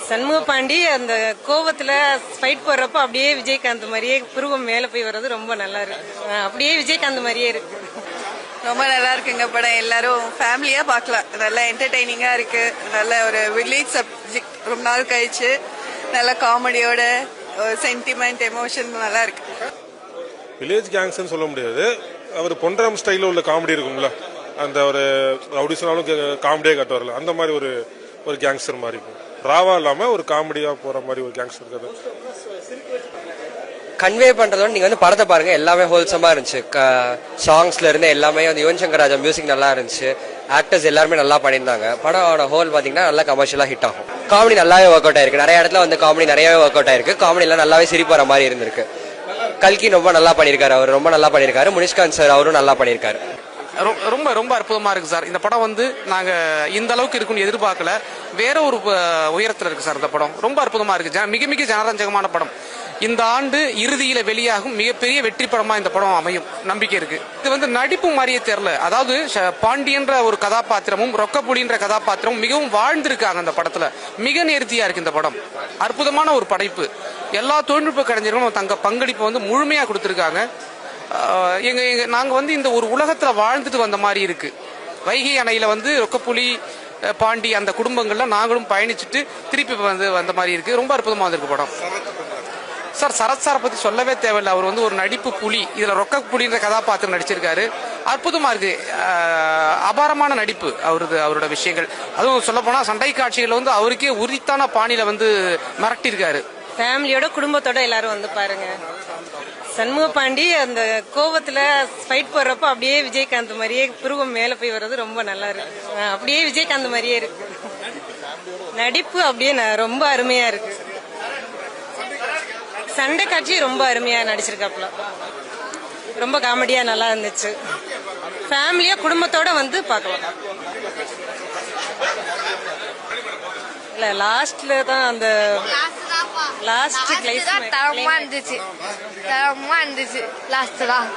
சண்முக பாண்டி அந்த கோவத்துல ஃபைட் போடுறப்ப அப்படியே விஜயகாந்த் மாதிரியே புருவம் மேல போய் வர்றது ரொம்ப நல்லா இருக்கு. அப்படியே விஜயகாந்த் மாதிரியே இருக்கு. ரொம்ப நல்லா இருக்குங்க படம். எல்லாரும் ஃபேமிலியா பார்க்கலாம். நல்ல என்டர்டைனிங்கா இருக்கு. நல்ல ஒரு வில்லேஜ் சப்ஜெக்ட் ரொம்ப நாள் கழிச்சு நல்ல காமெடியோட சென்டிமெண்ட் எமோஷன் நல்லா இருக்கு. வில்லேஜ் கேங்ஸ்ன்னு சொல்ல முடியாது. அவர் பொன்ராம் ஸ்டைல உள்ள காமெடி இருக்குங்களா, அந்த ஒரு அப்படி சொன்னாலும் காமெடியா காட்டுவார்ல, அந்த மாதிரி ஒரு கேங்ஸ்டர் மாதிரி இருக்கும். ராவா இல்லாம ஒரு காமெடியா போற மாதிரி ஒரு கேங்ஸ்டர் கதை கன்வே பண்றதோட நீங்க வந்து படத்தை பாருங்க. எல்லாமே ஹோல்சமா இருந்துச்சு. சாங்ஸ்ல இருந்து எல்லாமே வந்து யுவன் சங்கர் ராஜா மியூசிக் நல்லா இருந்துச்சு. ஆக்டர்ஸ் எல்லாருமே நல்லா பண்ணியிருந்தாங்க. படமோட ஹோல் பாத்தீங்கன்னா நல்லா கமர்ஷியலா ஹிட் ஆகும். காமெடி நல்லாவே ஒர்க் அவுட் ஆயிருக்கு. நிறைய இடத்துல வந்து காமெடி நிறையவே ஒர்க் அவுட் ஆயிருக்கு. காமெடி எல்லாம் நல்லாவே சிரிப்பு வர மாதிரி இருந்திருக்கு. கல்கி ரொம்ப நல்லா பண்ணியிருக்காரு. அவர் ரொம்ப நல்லா பண்ணியிருக்காரு. முனிஷ்காந்த் சார் அவரும் நல்லா பண்ணியிருக்காரு. ரொம்ப ரொம்ப அற்புதமா இருக்கு சார். இந்த படம் வந்து நாங்க இந்த அளவுக்கு இருக்குன்னு எதிர்பார்க்கல. வேற ஒரு உயரத்துல இருக்கு சார். இந்த படம் ரொம்ப அற்புதமா இருக்கு. மிக மிக ஜனரஞ்சகமான படம். இந்த ஆண்டு இறுதியில வெளியாகும் மிகப்பெரிய வெற்றி படமா இந்த படம் அமையும் நம்பிக்கை இருக்கு. இது வந்து நடிப்பு மாதிரியே தெரியல. அதாவது பாண்டியன்ற ஒரு கதாபாத்திரமும் ரொக்கப்புலின்ற கதாபாத்திரமும் மிகவும் வாழ்ந்திருக்காங்க அந்த படத்துல. மிக நேர்த்தியா இருக்கு இந்த படம். அற்புதமான ஒரு படைப்பு. எல்லா தொழில்நுட்ப கலைஞர்களும் தங்க பங்களிப்பை வந்து முழுமையா கொடுத்திருக்காங்க. நாங்க வந்து இந்த ஒரு உலகத்துல வாழ்ந்துட்டு வந்த மாதிரி இருக்கு. வைகை அணையில வந்து ரொக்கப்புலி பாண்டி அந்த குடும்பங்கள்ல நாங்களும் பயணிச்சுட்டு திருப்பி வந்த மாதிரி இருக்கு. ரொம்ப அற்புதமா வந்திருக்கு படம் சார். சரத் சாரை பத்தி சொல்லவே தேவையில்லை. அவர் வந்து ஒரு நடிப்பு புலி. இதுல ரொக்க புலின்ற கதாபாத்திரம் நடிச்சிருக்காரு. அற்புதமா இருக்கு. அபாரமான நடிப்பு அவரோட விஷயங்கள். அதுவும் சொல்ல போனா சண்டை காட்சிகள் வந்து அவருக்கே உரித்தான பாணியில வந்து மிரட்டிருக்காரு. ஃபேமிலியோட குடும்பத்தோட எல்லாரும் வந்து பாருங்க. சண்முக பாண்டி அந்த கோவத்துல ஃபைட் போடுறப்ப அப்படியே விஜயகாந்த் மாதிரியே புருவம் மேல போய் வர்றது ரொம்ப நல்லா இருக்கு. அப்படியே விஜயகாந்த் மாதிரியே இருக்கு. நடிப்பு அப்படியே ரொம்ப அருமையா இருக்கு. சண்டை காட்சி ரொம்ப அருமையா நடிச்சிருக்காப்ல. ரொம்ப காமெடியா நல்லா இருந்துச்சு. ஃபேமிலியா குடும்பத்தோட வந்து பார்க்கலாம். இல்ல லாஸ்ட்ல தான் அந்த லாஸ்ட் தரமா இருந்துச்சு. லாஸ்ட் தான்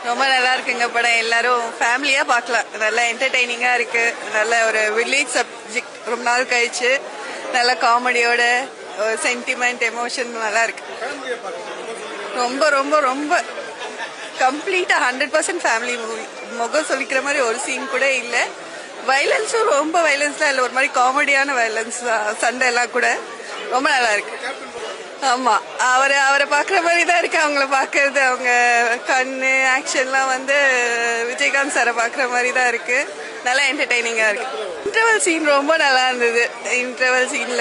ரொம்ப நல்லா இருக்குங்க படம். எல்லாரும் ஃபேமிலியா பார்க்கலாம். நல்ல என்டர்டைனிங்கா இருக்கு. நல்ல ஒரு வில்லேஜ் சப்ஜெக்ட் ரொம்ப நாள் கழிச்சு நல்ல காமெடியோட சென்டிமெண்ட் எமோஷன் நல்லா இருக்கு. ரொம்ப ரொம்ப ரொம்ப கம்ப்ளீட்டா 100% ஃபேமிலி மூவி. முகம் சொல்லிக்கிற மாதிரி ஒரு சீன் கூட இல்ல. வயலன்ஸும் ரொம்ப வயலன்ஸ்லாம் இல்ல. ஒரு மாதிரி காமெடியான வயலன்ஸ் தான். சண்டை எல்லாம் கூட ரொம்ப நல்லா இருக்கு. ஆமா, அவரை பாக்குற மாதிரி தான் இருக்கு. அவங்கள பாக்குறது, அவங்க கண்ணு ஆக்ஷன்லாம் வந்து விஜயகாந்த் சாரை பாக்குற மாதிரி தான் இருக்கு. நல்லா என்டர்டைனிங்கா இருக்கு. இன்டர்வல் சீன் ரொம்ப நல்லா இருந்தது. இன்டர்வல் சீன்ல